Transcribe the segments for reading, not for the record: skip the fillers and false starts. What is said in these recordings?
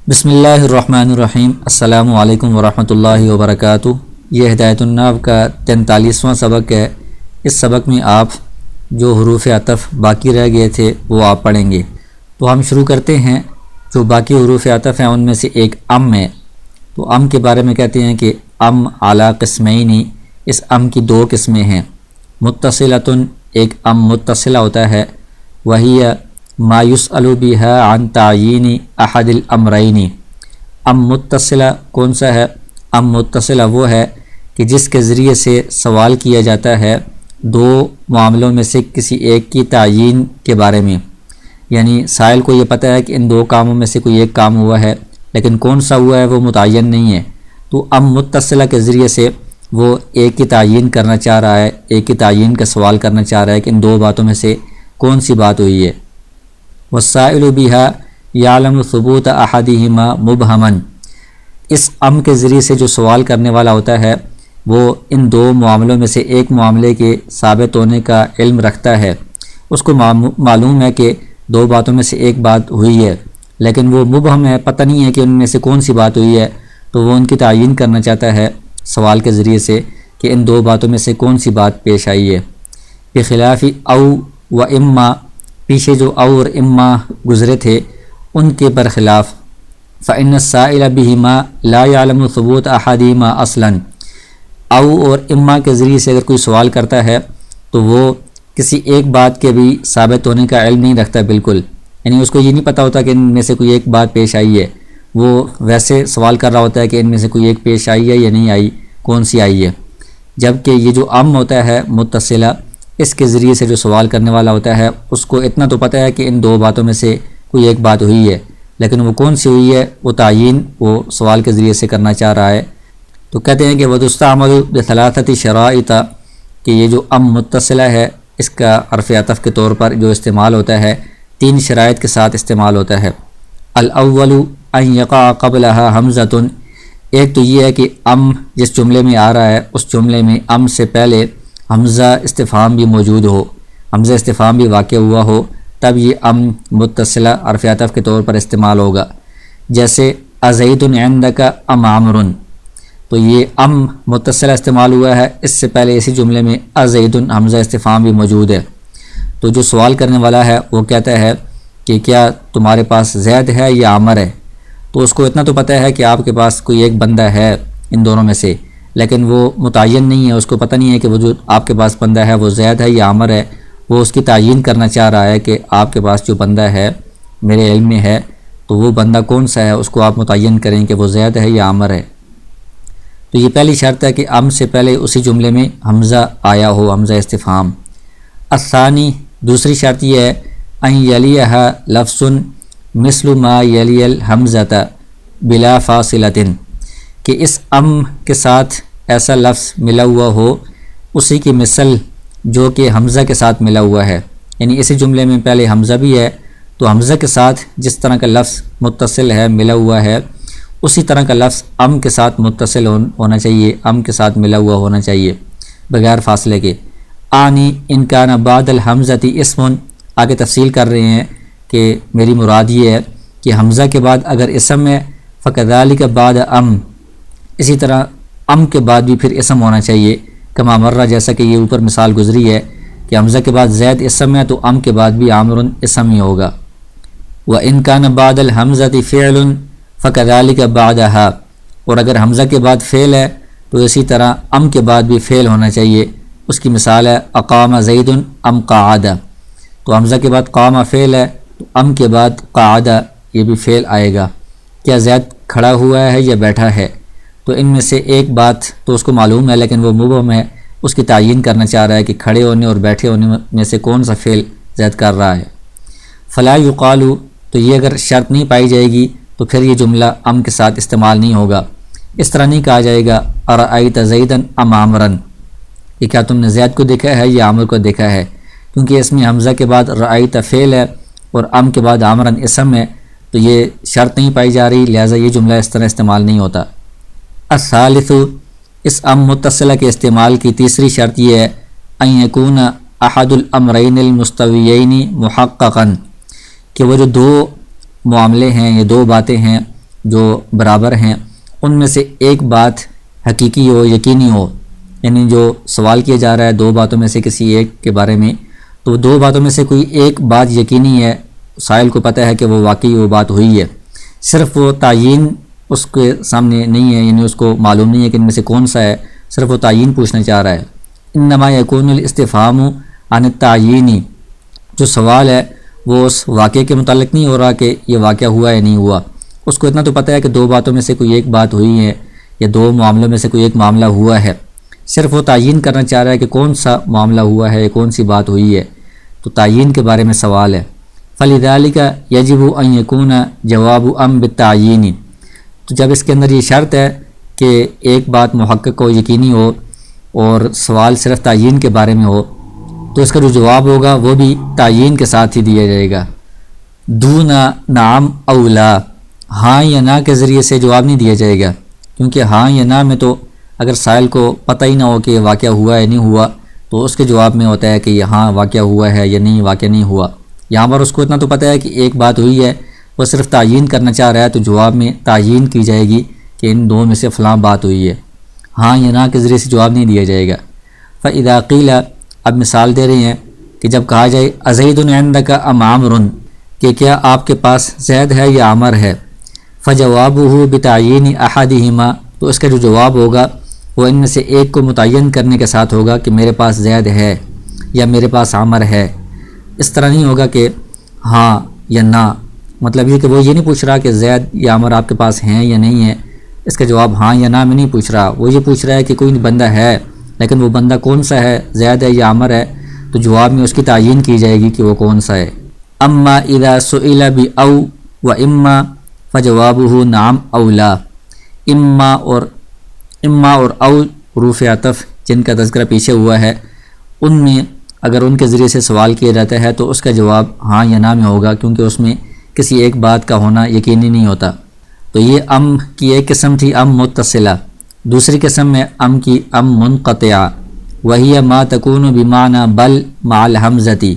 بسم اللہ الرحمن الرحیم۔ السلام علیکم ورحمۃ اللہ وبرکاتہ۔ یہ ہدایت النحو کا 43واں سبق ہے۔ اس سبق میں آپ جو حروف عطف باقی رہ گئے تھے وہ آپ پڑھیں گے۔ تو ہم شروع کرتے ہیں۔ جو باقی حروف عطف ہیں ان میں سے ایک ام ہے۔ تو ام کے بارے میں کہتے ہیں کہ ام اعلیٰ قسمینی، اس ام کی دو قسمیں ہیں۔ متصلۃن، ایک ام متصلہ ہوتا ہے، وہی ما یسأل بها عن تعیین احد الامرین۔ ام متصلہ کون سا ہے؟ ام متصلہ وہ ہے کہ جس کے ذریعے سے سوال کیا جاتا ہے دو معاملوں میں سے کسی ایک کی تعیین کے بارے میں، یعنی سائل کو یہ پتہ ہے کہ ان دو کاموں میں سے کوئی ایک کام ہوا ہے، لیکن کون سا ہوا ہے وہ متعین نہیں ہے۔ تو ام متصلہ کے ذریعے سے وہ ایک کی تعیین کرنا چاہ رہا ہے، ایک کی تعیین کا سوال کرنا چاہ رہا ہے کہ ان دو باتوں میں سے کون سی بات ہوئی ہے۔ والسائل بها یعلم ثبوت احدہما مبہما، اس ام کے ذریعے سے جو سوال کرنے والا ہوتا ہے وہ ان دو معاملوں میں سے ایک معاملے کے ثابت ہونے کا علم رکھتا ہے۔ اس کو معلوم ہے کہ دو باتوں میں سے ایک بات ہوئی ہے، لیکن وہ مبہم ہے، پتہ نہیں ہے کہ ان میں سے کون سی بات ہوئی ہے، تو وہ ان کی تعیین کرنا چاہتا ہے سوال کے ذریعے سے کہ ان دو باتوں میں سے کون سی بات پیش آئی ہے۔ بخلاف او و اما، پیچھے جو او اور اما گزرے تھے ان کے برخلاف، فإن السائل بهما لا يعلم ثبوت احدهما اصلا، او اور اما کے ذریعے سے اگر کوئی سوال کرتا ہے تو وہ کسی ایک بات کے بھی ثابت ہونے کا علم نہیں رکھتا بالکل، یعنی اس کو یہ نہیں پتہ ہوتا کہ ان میں سے کوئی ایک بات پیش آئی ہے، وہ ویسے سوال کر رہا ہوتا ہے کہ ان میں سے کوئی ایک پیش آئی ہے یا نہیں آئی، کون سی آئی ہے۔ جبکہ یہ جو ام ہوتا ہے متصلہ، اس کے ذریعے سے جو سوال کرنے والا ہوتا ہے اس کو اتنا تو پتہ ہے کہ ان دو باتوں میں سے کوئی ایک بات ہوئی ہے، لیکن وہ کون سی ہوئی ہے وہ تعیین وہ سوال کے ذریعے سے کرنا چاہ رہا ہے۔ تو کہتے ہیں کہ وَتُسْتَعْمَلُ بِثَلَاثَةِ شَرَائِطَ، کہ یہ جو ام متصلہ ہے اس کا حرف عطف کے طور پر جو استعمال ہوتا ہے تین شرائط کے ساتھ استعمال ہوتا ہے۔ الاول ان یقع قبلها حمزۃ، ایک تو یہ ہے کہ ام جس جملے میں آ رہا ہے اس جملے میں ام سے پہلے حمزہ استفہام بھی موجود ہو، حمزہ استفہام بھی واقع ہوا ہو، تب یہ ام متصلہ حرف عطف کے طور پر استعمال ہوگا۔ جیسے ازید عندک ام عمر، تو یہ ام متصلہ استعمال ہوا ہے، اس سے پہلے اسی جملے میں ازید حمزہ استفہام بھی موجود ہے۔ تو جو سوال کرنے والا ہے وہ کہتا ہے کہ کیا تمہارے پاس زید ہے یا عمر ہے؟ تو اس کو اتنا تو پتہ ہے کہ آپ کے پاس کوئی ایک بندہ ہے ان دونوں میں سے، لیکن وہ متعین نہیں ہے، اس کو پتہ نہیں ہے کہ وہ جو آپ کے پاس بندہ ہے وہ زید ہے یا عمر ہے۔ وہ اس کی تعیین کرنا چاہ رہا ہے کہ آپ کے پاس جو بندہ ہے میرے علم میں ہے تو وہ بندہ کون سا ہے، اس کو آپ متعین کریں کہ وہ زید ہے یا عمر ہے۔ تو یہ پہلی شرط ہے کہ ام سے پہلے اسی جملے میں حمزہ آیا ہو، حمزہ استفہام۔ الثانی، دوسری شرط یہ ہے ان یلیھا لفظ مثل ما یلی الحمزۃ بلا فاصلۃ، کہ اس ام کے ساتھ ایسا لفظ ملا ہوا ہو اسی کی مثل جو کہ حمزہ کے ساتھ ملا ہوا ہے، یعنی اسی جملے میں پہلے حمزہ بھی ہے تو حمزہ کے ساتھ جس طرح کا لفظ متصل ہے ملا ہوا ہے اسی طرح کا لفظ ام کے ساتھ متصل ہونا چاہیے، ام کے ساتھ ملا ہوا ہونا چاہیے بغیر فاصلے کے۔ آنی ان کان بعد الحمزۃ اسم، آگے تفصیل کر رہے ہیں کہ میری مراد یہ ہے کہ حمزہ کے بعد اگر اسم ہے فکذالک بعد ام، اسی طرح ام کے بعد بھی پھر اسم ہونا چاہیے، کما مرہ، جیسا کہ یہ اوپر مثال گزری ہے کہ حمزہ کے بعد زید اسم ہے تو ام کے بعد بھی عامر اسم ہی ہوگا۔ وَإِن كَانَ بَعْدَ الْحَمْزَةِ فِعْلٌ فَكَذَلِكَ بَعْدَهَا، اور اگر حمزہ کے بعد فعل ہے تو اسی طرح ام کے بعد بھی فعل ہونا چاہیے۔ اس کی مثال ہے اقام زید ام قعد، تو حمزہ کے بعد قام فعل ہے تو ام کے بعد قعد یہ بھی فعل آئے گا، کیا زید کھڑا ہوا ہے یا بیٹھا ہے؟ تو ان میں سے ایک بات تو اس کو معلوم ہے لیکن وہ مبہم ہے، اس کی تعیین کرنا چاہ رہا ہے کہ کھڑے ہونے اور بیٹھے ہونے میں سے کون سا فعل زید کر رہا ہے۔ فلا یقال، تو یہ اگر شرط نہیں پائی جائے گی تو پھر یہ جملہ ام کے ساتھ استعمال نہیں ہوگا۔ اس طرح نہیں کہا جائے گا ارأیت زیدا ام عمرا، کہ کیا تم نے زید کو دیکھا ہے یا عامر کو دیکھا ہے، کیونکہ اس میں حمزہ کے بعد رأیت فعل ہے اور ام کے بعد عامرا اسم ہے، تو یہ شرط نہیں پائی جا رہی، لہٰذا یہ جملہ اس طرح استعمال نہیں ہوتا۔ الثالث، اس ام متصلہ کے استعمال کی تیسری شرط یہ ہے ان یکون احد الامرین المستویین محققا، کہ وہ جو دو معاملے ہیں، یہ دو باتیں ہیں، جو برابر ہیں ان میں سے ایک بات حقیقی ہو، یقینی ہو، یعنی جو سوال کیا جا رہا ہے 2 باتوں میں سے کسی ایک کے بارے میں، تو 2 باتوں میں سے کوئی ایک بات یقینی ہے، سائل کو پتہ ہے کہ وہ واقعی وہ بات ہوئی ہے، صرف وہ تعیین اس کے سامنے نہیں ہے، یعنی اس کو معلوم نہیں ہے کہ ان میں سے کون سا ہے، صرف وہ تعیین پوچھنا چاہ رہا ہے۔ انما یکون الاستفہام عن التعیین، جو سوال ہے وہ اس واقعے کے متعلق نہیں ہو رہا کہ یہ واقعہ ہوا یا نہیں ہوا، اس کو اتنا تو پتہ ہے کہ 2 باتوں میں سے کوئی ایک بات ہوئی ہے یا 2 معاملوں میں سے کوئی ایک معاملہ ہوا ہے، صرف وہ تعیین کرنا چاہ رہا ہے کہ کون سا معاملہ ہوا ہے، کون سی بات ہوئی ہے، تو تعیین کے بارے میں سوال ہے۔ فلذلک یجب ان یکون جواب ام بالتعیین، تو جب اس کے اندر یہ شرط ہے کہ ایک بات محقق ہو، یقینی ہو، اور سوال صرف تعیین کے بارے میں ہو، تو اس کا جو جواب ہوگا وہ بھی تعیین کے ساتھ ہی دیا جائے گا، دون نعم او لا، ہاں یا نہ کے ذریعے سے جواب نہیں دیا جائے گا، کیونکہ ہاں یا نہ میں تو اگر سائل کو پتہ ہی نہ ہو کہ واقعہ ہوا یا نہیں ہوا تو اس کے جواب میں ہوتا ہے کہ یہ ہاں واقعہ ہوا ہے یا نہیں واقعہ نہیں ہوا۔ یہاں پر اس کو اتنا تو پتہ ہے کہ ایک بات ہوئی ہے، وہ صرف تعیین کرنا چاہ رہا ہے، تو جواب میں تعیین کی جائے گی کہ ان 2 میں سے فلاں بات ہوئی ہے، ہاں یا نہ کے ذریعے سے جواب نہیں دیا جائے گا۔ فاذا قیل، اب مثال دے رہے ہیں کہ جب کہا جائے ازید عندک ام عمر، کہ کیا آپ کے پاس زید ہے یا عمر ہے، فجوابہ بتعیین احدہما، تو اس کا جو جواب ہوگا وہ ان میں سے ایک کو متعین کرنے کے ساتھ ہوگا کہ میرے پاس زید ہے یا میرے پاس عمر ہے۔ اس طرح نہیں ہوگا کہ ہاں یا نہ، مطلب یہ کہ وہ یہ نہیں پوچھ رہا کہ زید یا عمر آپ کے پاس ہیں یا نہیں ہے، اس کا جواب ہاں یا نہ میں نہیں پوچھ رہا، وہ یہ پوچھ رہا ہے کہ کوئی بندہ ہے، لیکن وہ بندہ کون سا ہے، زید ہے یا عمر ہے، تو جواب میں اس کی تعیین کی جائے گی کہ وہ کون سا ہے۔ اما اذا سئل بأو و اما فجوابہ نعم او لا، اما اور او حروف عطف جن کا تذکرہ پیچھے ہوا ہے، ان میں اگر ان کے ذریعے سے سوال کیا جاتا ہے تو اس کا جواب ہاں یا نہ میں ہوگا، کیونکہ اس میں کسی ایک بات کا ہونا یقینی نہیں ہوتا۔ تو یہ ام کی ایک قسم تھی ام متصلہ، دوسری قسم میں ام کی ام منقطعہ، وہی ما تکون بمعنی بل مع الحمزتی،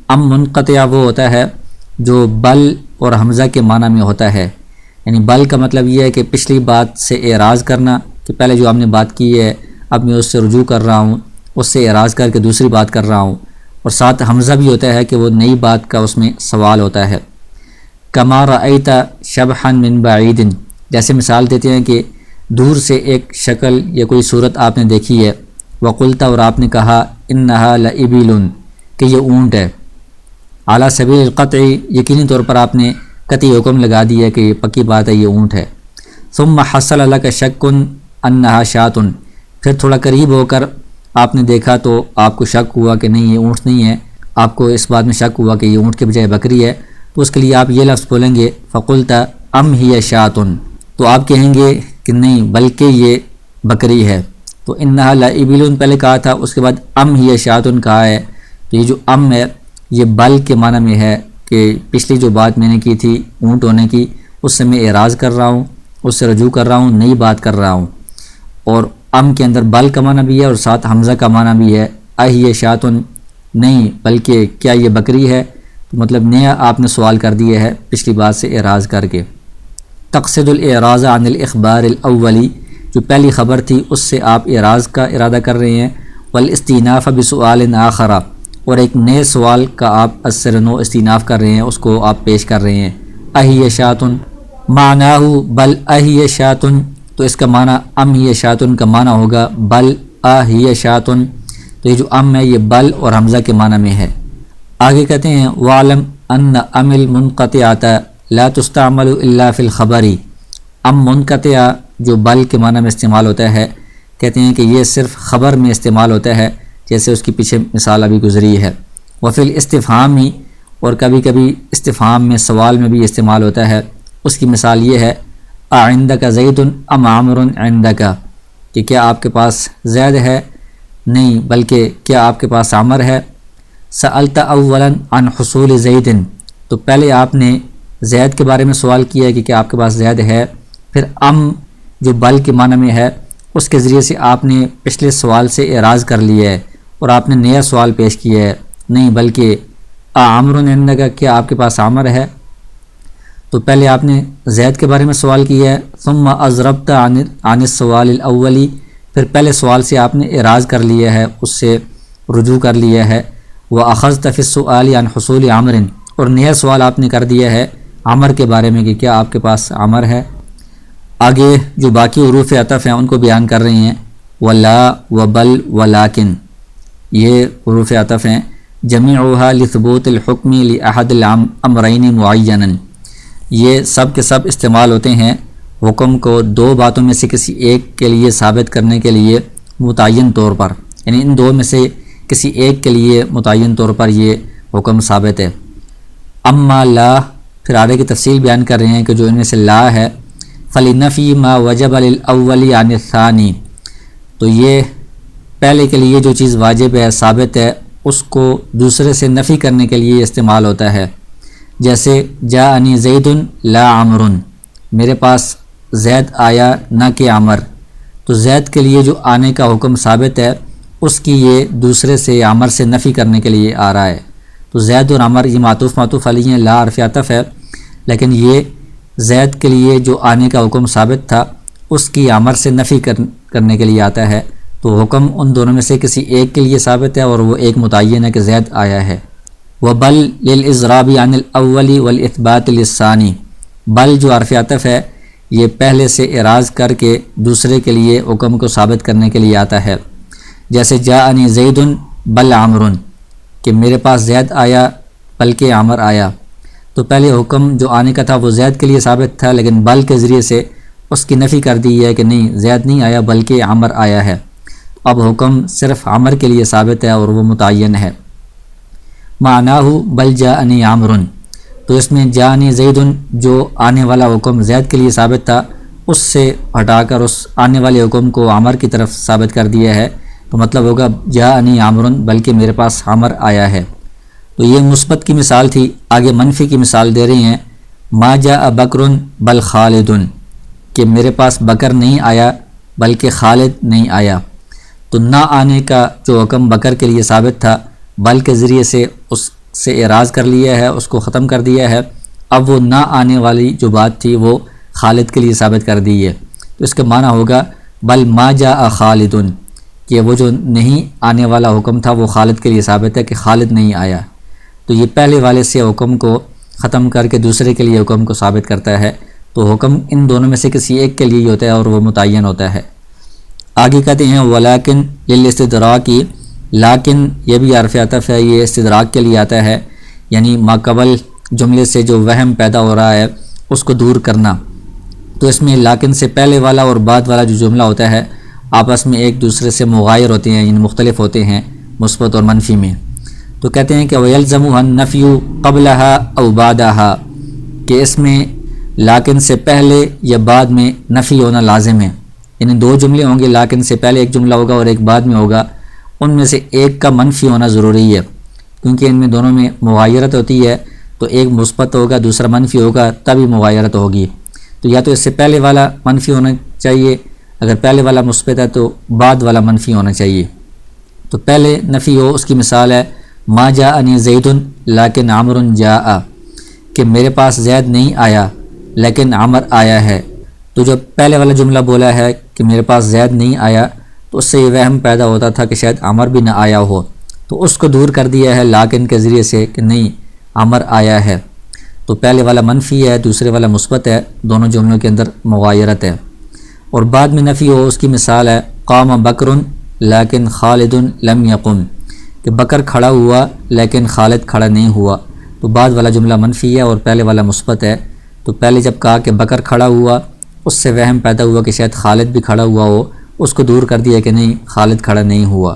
ام منقطعہ وہ ہوتا ہے جو بل اور حمزہ کے معنی میں ہوتا ہے، یعنی بل کا مطلب یہ ہے کہ پچھلی بات سے اعراض کرنا، کہ پہلے جو ہم نے بات کی ہے اب میں اس سے رجوع کر رہا ہوں، اس سے اعراض کر کے دوسری بات کر رہا ہوں، اور ساتھ حمزہ بھی ہوتا ہے کہ وہ نئی بات کا اس میں سوال ہوتا ہے۔ کما رأیت شبحا من بعید، جیسے مثال دیتے ہیں کہ دور سے ایک شکل یا کوئی صورت آپ نے دیکھی ہے، وقلت، اور آپ نے کہا انہا لابل، کہ یہ اونٹ ہے، اعلیٰ سبیل القطع، یقینی طور پر آپ نے قطعی حکم لگا دیا کہ یہ پکی بات ہے، یہ اونٹ ہے۔ ثم حصل لک شک انہا شاۃ، پھر تھوڑا قریب ہو کر آپ نے دیکھا تو آپ کو شک ہوا کہ نہیں یہ اونٹ نہیں ہے، آپ کو اس بات میں شک ہوا کہ یہ اونٹ کے بجائے بکری ہے، تو اس کے لیے آپ یہ لفظ بولیں گے فقلت ام ہی شاۃ، تو آپ کہیں گے کہ نہیں بلکہ یہ بکری ہے۔ تو انہا لابل پہلے کہا تھا، اس کے بعد ام ہی شاۃ کہا ہے، تو یہ جو ام ہے یہ بل کے معنی میں ہے کہ پچھلی جو بات میں نے کی تھی اونٹ ہونے کی، اس سے میں اعراض کر رہا ہوں، اس سے رجوع کر رہا ہوں، نئی بات کر رہا ہوں، اور ام کے اندر بل کا معنی بھی ہے اور ساتھ حمزہ کا معنی بھی ہے، اہی شاۃ، نہیں بلکہ کیا یہ بکری ہے، تو مطلب نیا آپ نے سوال کر دیا ہے پچھلی بات سے اعراض کر کے۔ تقصد الاعراض عن الاخبار الاولی، جو پہلی خبر تھی اس سے آپ اعراض کا ارادہ کر رہے ہیں، والاستئناف بسؤال آخر، اور ایک نئے سوال کا آپ اثر نو استئناف کر رہے ہیں، اس کو آپ پیش کر رہے ہیں۔ اہی شاۃ معناہ بل اہی شاۃ، تو اس کا معنی ام ہی شاۃ کا معنی ہوگا بل اہی شاۃ، تو یہ جو ام ہے یہ بل اور حمزہ کے معنی میں ہے۔ آگے کہتے ہیں وعلم ان ام المنقطعۃ لا تستعمل الا فی الخبر، ام منقطع جو بل کے معنی میں استعمال ہوتا ہے، کہتے ہیں کہ یہ صرف خبر میں استعمال ہوتا ہے، جیسے اس کی پیچھے مثال ابھی گزری ہے۔ وفی الاستفہام، اور کبھی کبھی استفہام میں سوال میں بھی استعمال ہوتا ہے، اس کی مثال یہ ہے اعندک زید ام عمر عندک، کہ کیا آپ کے پاس زید ہے، نہیں بلکہ کیا آپ کے پاس عمر ہے۔ سألت اولا عن حصول زید، تو پہلے آپ نے زید کے بارے میں سوال کیا ہے کہ کیا آپ کے پاس زید ہے، پھر ام جو بل کے معنی میں ہے اس کے ذریعے سے آپ نے پچھلے سوال سے اعراض کر لیا ہے اور آپ نے نیا سوال پیش کیا ہے، نہیں بلکہ عمر عندک، کیا آپ کے پاس عمر ہے۔ تو پہلے آپ نے زید کے بارے میں سوال کیا ہے، ثم اضربت عن السوال الاولی، پھر پہلے سوال سے آپ نے اعراض کر لیا ہے، اس سے رجوع کر لیا ہے، واخذت فی السؤال عن حصول عمر، اور نیا سوال آپ نے کر دیا ہے عمر کے بارے میں کہ کیا آپ کے پاس عمر ہے۔ آگے جو باقی حروف عطف ہیں ان کو بیان کر رہے ہیں، ولا وبل ولیکن، یہ حروف عطف ہیں، جمیعها لثبوت الحکم لاحد الامرین معینا، یہ سب کے سب استعمال ہوتے ہیں حکم کو دو باتوں میں سے کسی ایک کے لیے ثابت کرنے کے لیے متعین طور پر، یعنی ان دو میں سے کسی ایک کے لیے متعین طور پر یہ حکم ثابت ہے۔ اما لا، پھر آگے کی تفصیل بیان کر رہے ہیں کہ جو ان میں سے لا ہے، فلنفی ما وجب للاول عن الثانی، تو یہ پہلے کے لیے جو چیز واجب ہے، ثابت ہے، اس کو دوسرے سے نفی کرنے کے لیے استعمال ہوتا ہے۔ جیسے جاءنی زید لا عمر، میرے پاس زید آیا نہ کہ عمر، تو زید کے لیے جو آنے کا حکم ثابت ہے اس کی یہ دوسرے سے عمر سے نفی کرنے کے لیے آ رہا ہے۔ تو زید اور عمر یہ معطوف علیہ ہیں، لا حرف عطف ہے، لیکن یہ زید کے لیے جو آنے کا حکم ثابت تھا اس کی عمر سے نفی کرنے کے لیے آتا ہے، تو حکم ان دونوں میں سے کسی ایک کے لیے ثابت ہے اور وہ ایک متعین ہے کہ زید آیا ہے۔ وبل للاضراب عن الاول والاثبات للثانی، بل جو حرف عطف ہے یہ پہلے سے اعراض کر کے دوسرے کے لیے حکم کو ثابت کرنے کے لیے آتا ہے۔ جیسے جاءنی زید بل عمر، کہ میرے پاس زید آیا بلکہ عمر آیا، تو پہلے حکم جو آنے کا تھا وہ زید کے لیے ثابت تھا، لیکن بل کے ذریعے سے اس کی نفی کر دی ہے کہ نہیں، زید نہیں آیا بلکہ عمر آیا ہے۔ اب حکم صرف عمر کے لیے ثابت ہے اور وہ متعین ہے۔ معناہ بل جاءنی عمر، تو اس میں جاءنی زید جو آنے والا حکم زید کے لیے ثابت تھا اس سے ہٹا کر اس آنے والے حکم کو عمر کی طرف ثابت کر دیا ہے، تو مطلب ہوگا جاءنی عمر، بلکہ میرے پاس عمر آیا ہے۔ تو یہ مثبت کی مثال تھی، آگے منفی کی مثال دے رہی ہیں، ما جاء بکر بل خالد، کہ میرے پاس بکر نہیں آیا بلکہ خالد نہیں آیا۔ تو نہ آنے کا جو حکم بکر کے لیے ثابت تھا بل کے ذریعے سے اس سے اعراض کر لیا ہے، اس کو ختم کر دیا ہے، اب وہ نہ آنے والی جو بات تھی وہ خالد کے لیے ثابت کر دی ہے۔ تو اس کا معنی ہوگا بل ما جاء خالد، کہ وہ جو نہیں آنے والا حکم تھا وہ خالد کے لیے ثابت ہے کہ خالد نہیں آیا۔ تو یہ پہلے والے سے حکم کو ختم کر کے دوسرے کے لیے حکم کو ثابت کرتا ہے، تو حکم ان دونوں میں سے کسی ایک کے لیے ہی ہوتا ہے اور وہ متعین ہوتا ہے۔ آگے کہتے ہیں ولیکن للاستدراک، لیکن یہ بھی حرف عطف ہے، یہ استدراک کے لیے آتا ہے، یعنی ماقبل جملے سے جو وہم پیدا ہو رہا ہے اس کو دور کرنا۔ تو اس میں لیکن سے پہلے والا اور بعد والا جو جملہ ہوتا ہے آپس میں ایک دوسرے سے مغایر ہوتے ہیں، یعنی مختلف ہوتے ہیں مثبت اور منفی میں۔ تو کہتے ہیں کہ وَيَلْزَمُهَا النَّفْيُ قَبْلَهَا أَوْ بَعْدَهَا، کہ اس میں لیکن سے پہلے یا بعد میں نفی ہونا لازم ہے، یعنی دو جملے ہوں گے، لیکن سے پہلے ایک جملہ ہوگا اور ایک بعد میں ہوگا، ان میں سے ایک کا منفی ہونا ضروری ہے، کیونکہ ان میں دونوں میں مغایرت ہوتی ہے، تو ایک مثبت ہوگا دوسرا منفی ہوگا تبھی مغایرت ہوگی۔ تو یا تو اس سے پہلے والا منفی ہونا چاہیے، اگر پہلے والا مثبت ہے تو بعد والا منفی ہونا چاہیے۔ تو پہلے نفی ہو، اس کی مثال ہے ما جاءنی زید لیکن عمر جاء، کہ میرے پاس زید نہیں آیا لیکن عمر آیا ہے۔ تو جو پہلے والا جملہ بولا ہے کہ میرے پاس زید نہیں آیا، تو اس سے یہ وہم پیدا ہوتا تھا کہ شاید عمر بھی نہ آیا ہو، تو اس کو دور کر دیا ہے لیکن کے ذریعے سے کہ نہیں، عمر آیا ہے۔ تو پہلے والا منفی ہے دوسرے والا مثبت ہے، دونوں جملوں کے اندر مغایرت ہے۔ اور بعد میں نفی ہو، اس کی مثال ہے قام بکر لیکن خالد لم یقم، کہ بکر کھڑا ہوا لیکن خالد کھڑا نہیں ہوا۔ تو بعد والا جملہ منفی ہے اور پہلے والا مثبت ہے، تو پہلے جب کہا کہ بکر کھڑا ہوا اس سے وہم پیدا ہوا کہ شاید خالد بھی کھڑا ہوا ہو، اس کو دور کر دیا کہ نہیں، خالد کھڑا نہیں ہوا۔